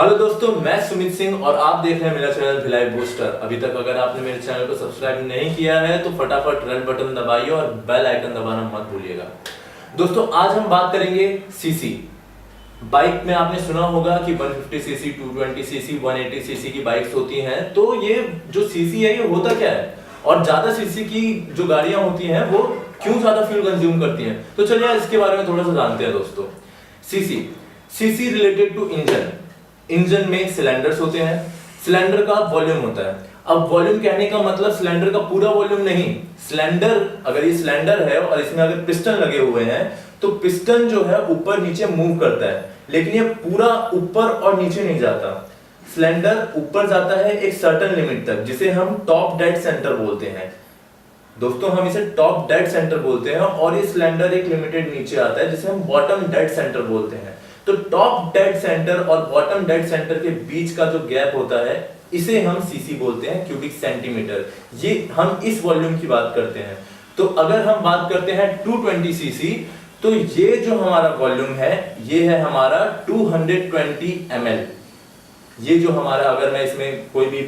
Hello दोस्तों, मैं सुमित सिंह और आप देख रहे हैं मेरा चैनल भिलाई बूस्टर। अभी तक अगर आपने मेरे चैनल को सब्सक्राइब नहीं किया है तो फटाफट रेड बटन दबाइए और बेल आइकन दबाना मत भूलिएगा। दोस्तों, आज हम बात करेंगे सीसी। बाइक में आपने सुना होगा कि 150 सीसी, 220 सीसी, 180 सीसी की बाइक्स होती हैं। तो ये जो सीसी है ये होता क्या है और ज्यादा सीसी की जो गाड़ियां होती हैं वो क्यों ज्यादा फ्यूल कंज्यूम करती हैं, तो चलिए इसके बारे में थोड़ा सा जानते हैं। दोस्तों, सीसी रिलेटेड टू इंजन में सिलेंडर्स होते हैं। सिलेंडर का वॉल्यूम होता है। अब वॉल्यूम कहने का मतलब सिलेंडर का पूरा वॉल्यूम नहीं। सिलेंडर, अगर ये सिलेंडर है और इसमें अगर पिस्टन लगे हुए हैं तो पिस्टन जो है ऊपर नीचे मूव करता है, लेकिन ये पूरा ऊपर और नीचे नहीं जाता। सिलेंडर ऊपर जाता है एक सर्टेन लिमिट तक, जिसे हम टॉप डेड सेंटर बोलते हैं। दोस्तों, हम इसे टॉप डेड सेंटर बोलते हैं और ये सिलेंडर एक लिमिटेड नीचे आता है जिसे हम बॉटम डेड सेंटर बोलते हैं। तो टॉप डेड सेंटर और बॉटम डेड सेंटर के बीच का जो गैप होता है इसे हम सीसी बोलते हैं, क्यूबिक सेंटीमीटर। ये हम इस वॉल्यूम की बात करते हैं। तो अगर हम बात करते हैं 220 सीसी, तो ये जो हमारा वॉल्यूम है ये है हमारा 220 ml। ये जो हमारा, अगर मैं इसमें कोई भी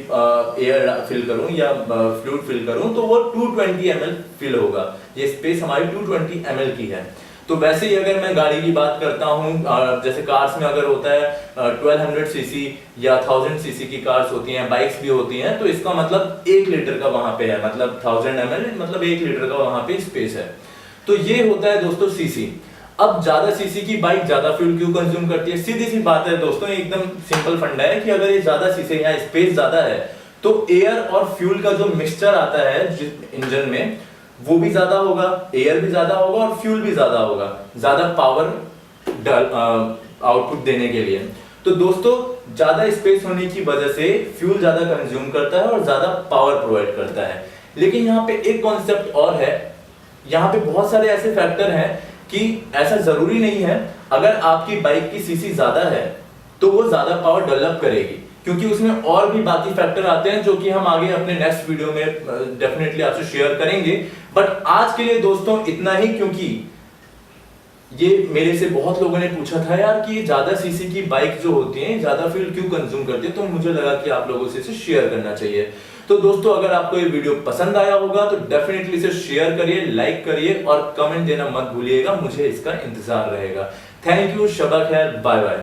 एयर फिल करूं या फ्लूइड फिल करूं तो वो 220 ml फिल होगा। ये स्पेस हमारी 220 ml की है। तो वैसे ही अगर मैं गाड़ी की बात करता हूं, जैसे कार्स में अगर होता है 1200 सीसी या 1000 सीसी की कार्स होती हैं, बाइक्स भी होती हैं, तो इसका मतलब 1 लीटर का वहां पे है, मतलब 1000 ml मतलब 1 लीटर का वहां पे स्पेस है। तो ये होता है दोस्तों सीसी। अब ज्यादा सीसी की बाइक ज्यादा फ्यूल क्यों कंज्यूम करती है? सीधी सी बात है दोस्तों, एकदम सिंपल फंडा है कि अगर ये ज्यादा सीसी या स्पेस ज्यादा है तो एयर और फ्यूल का जो मिक्सचर आता है इंजन में वो भी ज्यादा होगा, एयर भी ज्यादा होगा और फ्यूल भी ज्यादा होगा, ज्यादा पावर आउटपुट देने के लिए। तो दोस्तों, ज्यादा स्पेस होने की वजह से फ्यूल ज्यादा कंज्यूम करता है और ज्यादा पावर प्रोवाइड करता है। लेकिन यहाँ पे एक कॉन्सेप्ट और है। यहाँ पे बहुत सारे ऐसे फैक्टर हैं कि ऐसा जरूरी नहीं है अगर आपकी बाइक की सीसी ज्यादा है तो वो ज्यादा पावर डेवलप करेगी, क्योंकि उसमें और भी बाकी फैक्टर आते हैं जो कि हम आगे अपने नेक्स्ट वीडियो में डेफिनेटली आपसे शेयर करेंगे। बट आज के लिए दोस्तों इतना ही, क्योंकि ये मेरे से बहुत लोगों ने पूछा था यार कि ज्यादा सीसी की बाइक जो होती हैं ज्यादा फ्यूल क्यों कंज्यूम करती है, तो मुझे लगा कि आप लोगों से इसे शेयर करना चाहिए। तो दोस्तों, अगर आपको ये वीडियो पसंद आया होगा तो डेफिनेटली इसे शेयर करिए, लाइक करिए और कमेंट देना मत भूलिएगा, मुझे इसका इंतजार रहेगा। थैंक यू, शबा खैर, बाय बाय।